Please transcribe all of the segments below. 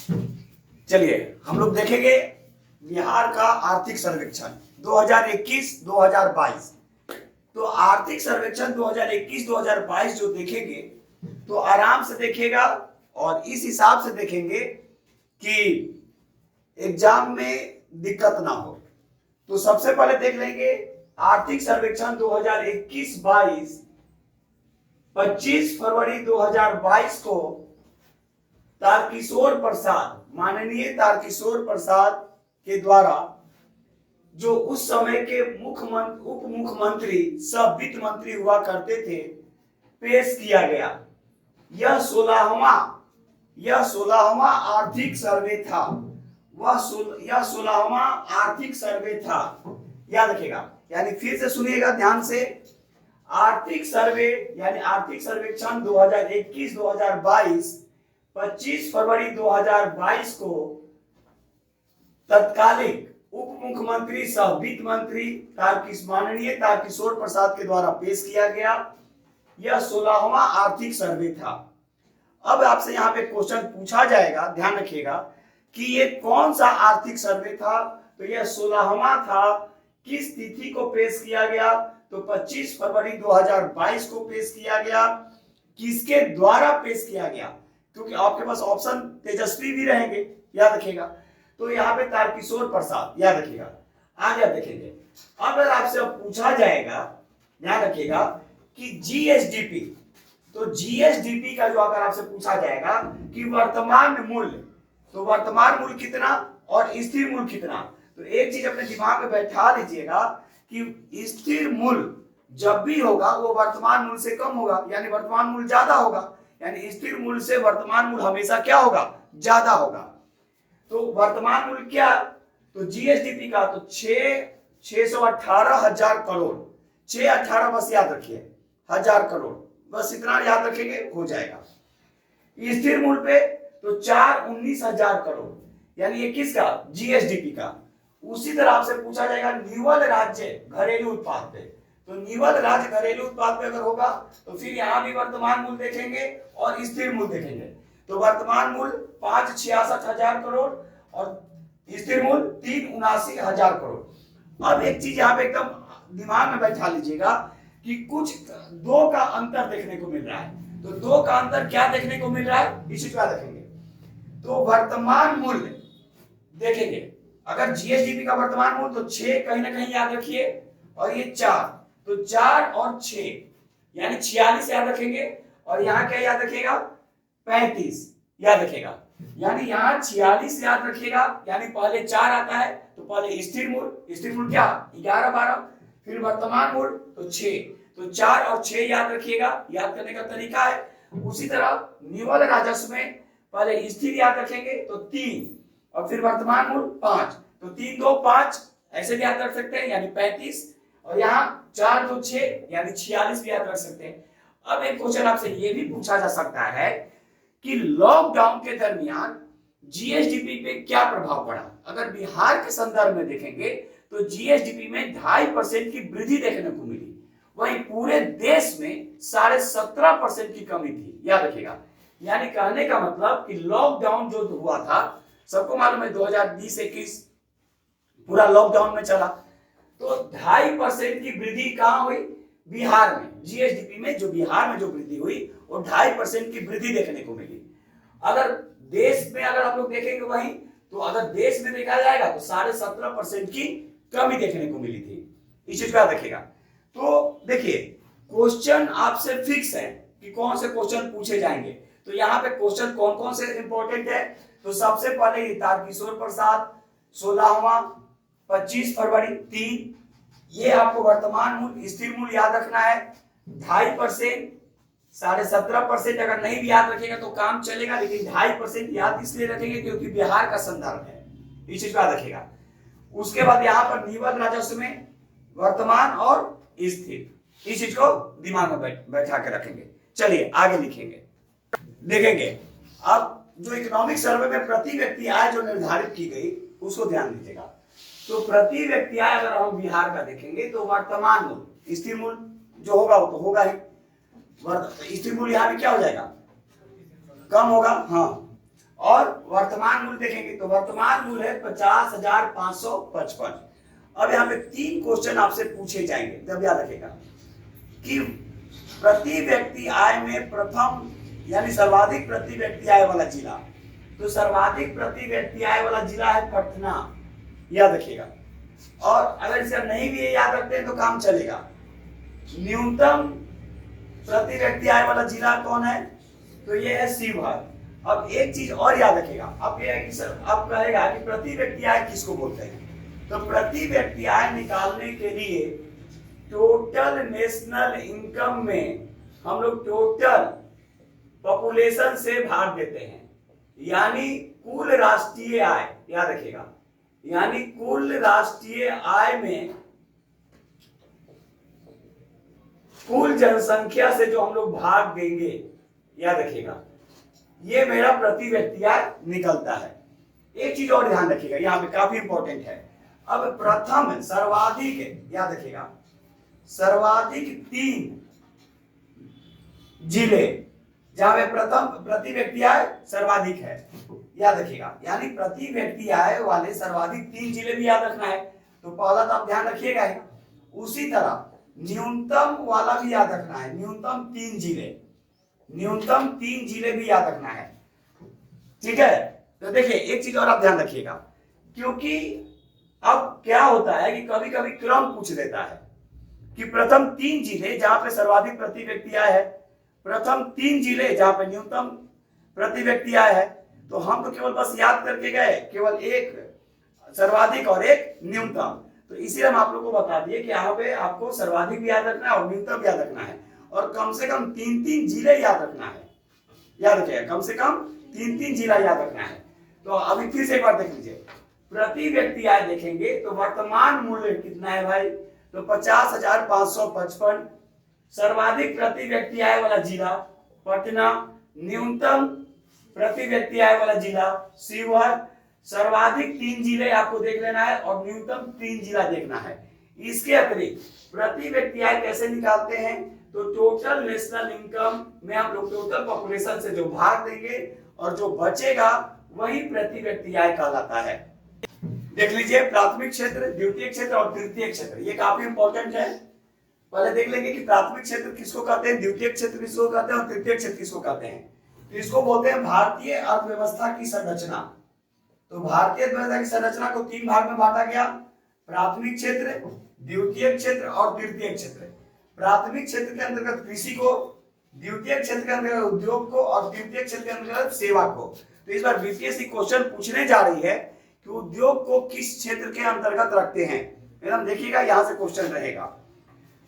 चलिए हम लोग देखेंगे बिहार का आर्थिक सर्वेक्षण 2021-2022। तो आर्थिक सर्वेक्षण 2021-2022 जो देखेंगे तो आराम से देखेगा और इस हिसाब से देखेंगे कि एग्जाम में दिक्कत ना हो। तो सबसे पहले देख लेंगे आर्थिक सर्वेक्षण 2021-22 25 फरवरी 2022 को तारकिशोर प्रसाद, माननीय तारकिशोर प्रसाद के द्वारा जो उस समय के उप मुख्यमंत्री सब वित्त मंत्री हुआ करते थे पेश किया गया। यह 16वां आर्थिक सर्वे था। यह 16वां आर्थिक सर्वे था, याद रखिएगा। यानी फिर से सुनिएगा ध्यान से, आर्थिक सर्वे यानी आर्थिक सर्वेक्षण 2021-2022 25 फरवरी 2022 को तत्कालीन उप मुख्यमंत्री सह वित्त मंत्री माननीय तारकिशोर प्रसाद के द्वारा पेश किया गया। यह 16वां आर्थिक सर्वे था। अब आपसे यहाँ पे क्वेश्चन पूछा जाएगा, ध्यान रखिएगा कि ये कौन सा आर्थिक सर्वे था। तो यह 16वां था। किस तिथि को पेश किया गया? तो 25 फरवरी 2022 को पेश किया गया। किसके द्वारा पेश किया गया? क्योंकि आपके पास ऑप्शन तेजस्वी भी रहेंगे, याद रखिएगा। तो यहाँ पे तारकिशोर प्रसाद, याद रखिएगा। आगे आप देखेंगे, अगर आपसे पूछा जाएगा, ध्यान रखिएगा कि जीएसडीपी, तो जीएसडीपी का जो अगर आपसे पूछा जाएगा कि वर्तमान मूल्य, तो वर्तमान मूल्य कितना और स्थिर मूल्य कितना, तो एक चीज अपने दिमाग में बैठा लीजिएगा कि स्थिर मूल्य जब भी होगा वो वर्तमान मूल्य से कम होगा, यानी वर्तमान मूल्य ज्यादा होगा। यानी स्थिर मूल्य से वर्तमान मूल्य हमेशा क्या होगा? ज्यादा होगा। तो वर्तमान मूल्य क्या? तो जीएसडीपी का तो 618,000 करोड़, 618 बस याद रखिए, 1000 करोड़, बस इतना याद रखेंगे हो जाएगा। स्थिर मूल्य पे तो 419,000 करोड़, यानी ये किसका? जीएसडीपी का। उसी तरह आपसे पूछा जाएगा निवल राज्य घरेलू उत्पाद पे, तो निवल राज्य घरेलू उत्पाद पे अगर होगा तो फिर यहाँ भी वर्तमान मूल्य देखेंगे और स्थिर मूल्य देखेंगे। तो वर्तमान मूल्य 566,000 करोड़ और स्थिर मूल्य 379,000 करोड़। अब एक चीज यहाँ पे एकदम दिमाग में बैठा लीजिएगा कि कुछ दो का अंतर देखने को मिल रहा है। तो दो का अंतर क्या देखने को मिल रहा है, इसी को देखेंगे। तो वर्तमान मूल्य देखेंगे, अगर जीएसडीपी का वर्तमान मूल्य तो 6 कहीं ना कहीं याद रखिए और ये 4, तो 4 और 6 यानी 46 याद रखेंगे। और यहाँ क्या याद रखिएगा? 35 याद रखेगा। यानी यहाँ 46 याद रखिएगा, यानी पहले 4 आता है तो पहले स्थिर मूल्य क्या? 11 12, फिर वर्तमान मूल्य तो 6, तो 4 और 6 याद रखिएगा। याद करने का तरीका है उसी तरह निवल राजस्व में पहले स्थिर याद रखेंगे तो 3 और फिर वर्तमान मूल्य 5, तो 3 2 5 ऐसे भी याद रख सकते हैं, यानी 35। और यहाँ 4 2 6 यानी 46 भी याद रख सकते हैं। अब एक क्वेश्चन आपसे ये भी पूछा जा सकता है कि लॉकडाउन के दरमियान जीएसडीपी पे क्या प्रभाव पड़ा। अगर बिहार के संदर्भ में देखेंगे तो जीएसडीपी में 2.5% की वृद्धि देखने को मिली, वहीं पूरे देश में 17.5% की कमी थी, याद रखिएगा। यानी कहने का मतलब कि लॉकडाउन जो हुआ था, सबको मालूम है 2020-21 पूरा लॉकडाउन में चला, तो 2.5% की वृद्धि कहां हुई? बिहार में। जीएसडीपी में जो बिहार में जो वृद्धि हुई वो 2.5% की वृद्धि देखने को मिली। अगर देश में अगर आप लोग देखेंगे वहीं, तो अगर देश में देखा जाएगा तो 17.5% की कमी देखने को मिली थी। इस चीज का देखिएगा। तो देखिए क्वेश्चन आपसे फिक्स है कि कौन से क्वेश्चन पूछे जाएंगे। तो यहाँ पे क्वेश्चन कौन कौन से इंपॉर्टेंट है, तो सबसे पहले तारकिशोर प्रसाद 16वां 25 फरवरी 3, ये आपको वर्तमान मूल्य स्थिर मूल्य याद रखना है। 2.5%, 17.5% अगर नहीं भी याद रखेगा तो काम चलेगा, लेकिन 2.5% याद इसलिए रखेंगे क्योंकि बिहार का संदर्भ है, इस चीज को याद रखेगा। उसके बाद यहाँ पर निवल राजस्व में वर्तमान और स्थिर, इस चीज को दिमाग में बैठा के रखेंगे। चलिए आगे लिखेंगे, देखेंगे। अब जो इकोनॉमिक सर्वे में प्रति व्यक्ति आय जो निर्धारित की गई उसको ध्यान दीजिएगा। तो प्रति व्यक्ति आय अगर हम बिहार का देखेंगे तो वर्तमान मूल्य, स्थिर मूल्य जो होगा वो तो होगा ही, स्थिर मूल्य यहाँ पे क्या हो जाएगा? कम होगा, हाँ। और वर्तमान मूल्य देखेंगे तो वर्तमान मूल्य है 50,555। अब यहाँ पे 3 क्वेश्चन आपसे पूछे जाएंगे, तब याद रखेगा कि प्रति व्यक्ति आय में प्रथम यानी सर्वाधिक प्रति व्यक्ति आय वाला जिला, तो सर्वाधिक प्रति व्यक्ति आय वाला जिला है पटना, याद रखिएगा। और अगर इसे नहीं भी याद रखते हैं तो काम चलेगा। न्यूनतम प्रति व्यक्ति आय वाला जिला कौन है, तो ये है शिवहर। अब एक चीज और याद रखिएगा, अब ये है कि सर अब कहेगा कि प्रति व्यक्ति आय किसको बोलते हैं, तो प्रति व्यक्ति आय निकालने के लिए टोटल नेशनल इनकम में हम लोग टोटल पॉपुलेशन से भाग देते हैं, यानी कुल राष्ट्रीय आय, याद रखिएगा, यानी कुल राष्ट्रीय आय में कुल जनसंख्या से जो हम लोग भाग देंगे, याद रखिएगा, ये मेरा प्रति व्यक्ति आय निकलता है। एक चीज और ध्यान रखिएगा, यहाँ पे काफी इंपॉर्टेंट है। अब प्रथम सर्वाधिक, याद रखिएगा, सर्वाधिक 3 जिले जहां पे प्रथम प्रति व्यक्ति आय सर्वाधिक है, याद रखिएगा, यानी प्रति व्यक्ति आय वाले सर्वाधिक 3 जिले भी याद रखना है। तो पहला तो आप ध्यान रखिएगा ही, उसी तरह न्यूनतम वाला भी याद रखना है, न्यूनतम 3 जिले, न्यूनतम 3 जिले भी याद रखना है, ठीक है। तो देखिए एक चीज और आप ध्यान रखिएगा, क्योंकि अब क्या होता है कि कभी कभी क्रम पूछ देता है कि प्रथम 3 जिले जहां पे सर्वाधिक प्रति व्यक्ति आय है, प्रथम 3 जिले जहां पे न्यूनतम प्रति व्यक्ति आय है, तो हम तो केवल बस याद करके गए, केवल एक सर्वाधिक और एक न्यूनतम। तो इसीलिए हम आप लोगों को बता दिए कि यहाँ पे आपको सर्वाधिक भी याद रखना है और न्यूनतम याद रखना है, और कम से कम 3-3 जिले याद रखना है, याद रखिएगा, कम से कम 3-3 जिला याद रखना है। तो अभी फिर से एक बार देख लीजिए, प्रति व्यक्ति आय देखेंगे तो वर्तमान मूल्य कितना है भाई, तो 50,555। सर्वाधिक प्रति व्यक्ति आय वाला जिला पटना, न्यूनतम प्रति व्यक्ति आय वाला जिला शिवहर, सर्वाधिक 3 जिले आपको देख लेना है और न्यूनतम 3 जिला देखना है। इसके अतिरिक्त प्रति व्यक्ति आय कैसे निकालते हैं, तो टोटल नेशनल इनकम में हम लोग टोटल पॉपुलेशन से जो भाग देंगे और जो बचेगा वही प्रति व्यक्ति आय कहलाता है। देख लीजिए प्राथमिक क्षेत्र, द्वितीय क्षेत्र और तृतीय क्षेत्र, ये काफी इंपॉर्टेंट है। पहले देख लेंगे कि प्राथमिक क्षेत्र किसको कहते हैं, द्वितीय क्षेत्र किसको कहते हैं और तृतीय क्षेत्र किसको कहते हैं। तो इसको बोलते हैं भारतीय अर्थव्यवस्था की संरचना। तो भारतीय अर्थव्यवस्था की संरचना को 3 भाग में बांटा गया, प्राथमिक क्षेत्र, द्वितीय क्षेत्र और तृतीय क्षेत्र। प्राथमिक क्षेत्र के अंतर्गत कृषि को, द्वितीय क्षेत्र के अंतर्गत उद्योग को और तृतीय क्षेत्र के अंतर्गत सेवा को। तो इस बार बीपीएससी क्वेश्चन पूछने जा रही है कि उद्योग को किस क्षेत्र के अंतर्गत रखते हैं, एकदम देखिएगा यहां से क्वेश्चन रहेगा।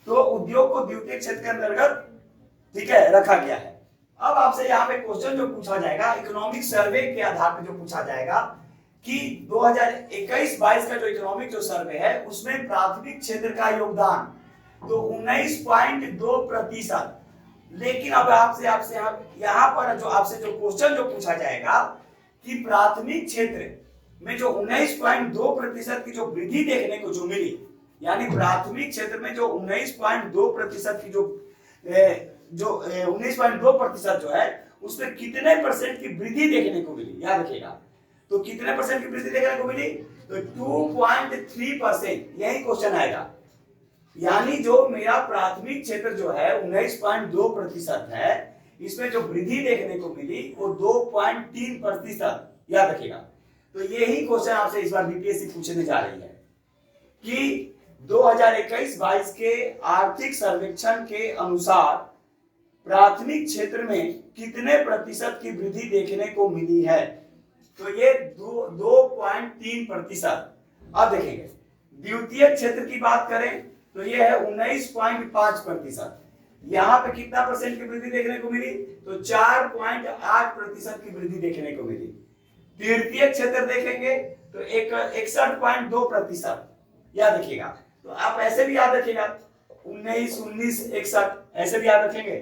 तो उद्योग को द्वितीय क्षेत्र के अंतर्गत, ठीक है, रखा गया है। अब आपसे यहाँ पे क्वेश्चन जो पूछा जाएगा इकोनॉमिक सर्वे के आधार पर जो पूछा जाएगा कि 2021-22 का जो इकोनॉमिक जो सर्वे है उसमें प्राथमिक क्षेत्र का योगदान तो 19.2%। लेकिन अब आपसे यहाँ पर जो आपसे जो क्वेश्चन जो पूछा जाएगा कि प्राथमिक क्षेत्र में जो 19.2% की जो वृद्धि देखने को जो मिली, यानी प्राथमिक क्षेत्र में जो 19.2% की जो 19.2% जो है उसमें कितने परसेंट की वृद्धि देखने को मिली, याद रखिएगा। तो कितने परसेंट की वृद्धि देखने को मिली, तो 2.3%, यही क्वेश्चन आएगा। यानी जो मेरा प्राथमिक क्षेत्र जो है 19.2% है, इसमें जो वृद्धि देखने को मिली वो 2.3%, याद रखिएगा। तो यही क्वेश्चन आपसे इस बार बीपीएससी पूछने जा रही है कि 2021-22 के आर्थिक सर्वेक्षण के अनुसार प्राथमिक क्षेत्र में कितने प्रतिशत की वृद्धि देखने को मिली है, तो ये 2.3%। अब देखेंगे द्वितीय क्षेत्र की बात करें तो ये है 19.5%। यहाँ पे कितना परसेंट की वृद्धि देखने को मिली, तो 4.8% की वृद्धि देखने को मिली। तृतीय क्षेत्र देखेंगे तो 61.2%, याद रखिएगा। तो आप ऐसे भी याद रखिएगा 19, 61 ऐसे भी याद रखेंगे,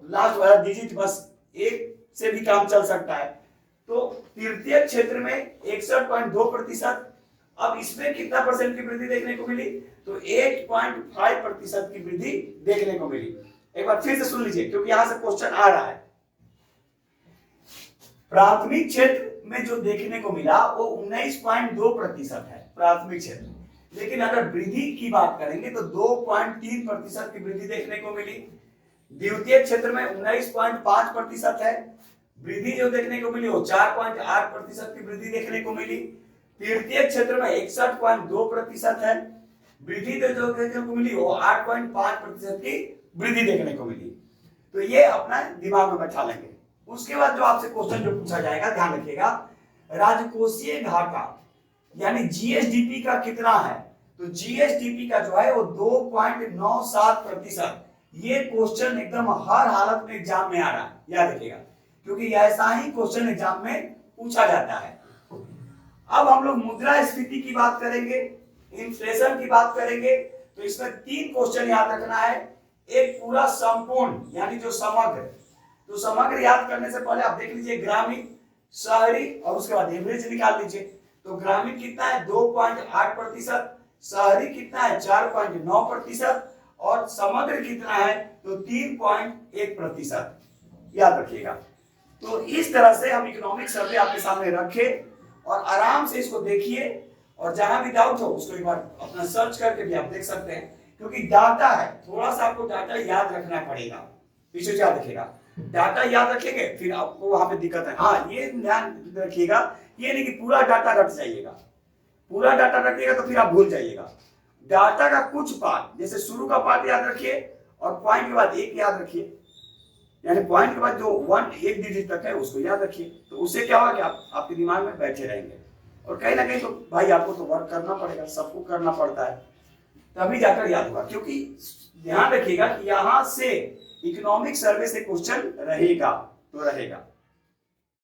लास्ट वाला डिजिट बस एक से भी काम चल सकता है। तो तृतीय क्षेत्र में 61.2%। अब इसमें कितना परसेंट की वृद्धि देखने को मिली, तो 8.5% की वृद्धि देखने को मिली। एक बार फिर से सुन लीजिए क्योंकि यहां से क्वेश्चन आ रहा है। प्राथमिक क्षेत्र में जो देखने को मिला वो 19.2% है प्राथमिक क्षेत्र, लेकिन अगर वृद्धि की बात करेंगे तो 2.3% की वृद्धि देखने को मिली। द्वितीय क्षेत्र में 19.5% है, वृद्धि जो देखने को मिली वो 4.8% की वृद्धि देखने को मिली। तृतीय क्षेत्र में 61.2% है, वृद्धि जो देखने को मिली वो 8.5% की वृद्धि देखने को मिली। तो ये अपना दिमाग में बैठा लेंगे। उसके बाद जो आपसे क्वेश्चन जो पूछा जाएगा, ध्यान रखिएगा, राजकोषीय घाटा यानी जीएसडीपी का कितना है, तो जीएसडीपी का जो है वो 2.97%। ये क्वेश्चन एकदम हर हालत में एग्जाम में आ रहा है, याद रखिएगा, क्योंकि ऐसा ही क्वेश्चन एग्जाम में पूछा जाता है। अब हम लोग मुद्रास्फीति की बात करेंगे, इन्फ्लेशन की बात करेंगे, तो इसमें 3 क्वेश्चन याद रखना है। एक पूरा संपूर्ण यानी जो समग्र, तो समग्र याद करने से पहले आप देख लीजिए ग्रामीण, शहरी और उसके बाद एवरेज निकाल लीजिए। तो ग्रामीण कितना है 2.8%, शहरी कितना है 4.9% और समग्र कितना है तो 3.1%, याद रखिएगा। तो इस तरह से हम इकोनॉमिक सर्वे आपके सामने रखे और आराम से इसको देखिए, और जहां भी डाउट हो उसको एक बार अपना सर्च करके भी आप देख सकते हैं, क्योंकि डाटा है, थोड़ा सा आपको डाटा याद रखना पड़ेगा। पीछे से याद रखिएगा, डाटा याद रखेंगे फिर आपको वहां पे दिक्कत है। हाँ, ये ध्यान रखिएगा, ये नहीं कि पूरा डाटा रट जाइएगा, पूरा डाटा रखिएगा तो फिर आप भूल जाइएगा। डाटा का कुछ पार्ट, जैसे शुरू का पार्ट याद रखिए और पॉइंट के बाद 1 याद रखिए, यानी पॉइंट के बाद जो 1 डिजिट तक है उसको याद रखिए। तो उससे क्या होगा कि आपके दिमाग में बैठे रहेंगे। और कहीं ना कहीं तो भाई आपको तो वर्क करना पड़ेगा, सबको करना पड़ता है, तभी जाकर याद होगा। क्योंकि ध्यान रखिएगा कि यहां से इकोनॉमिक सर्वे से क्वेश्चन रहेगा तो रहेगा।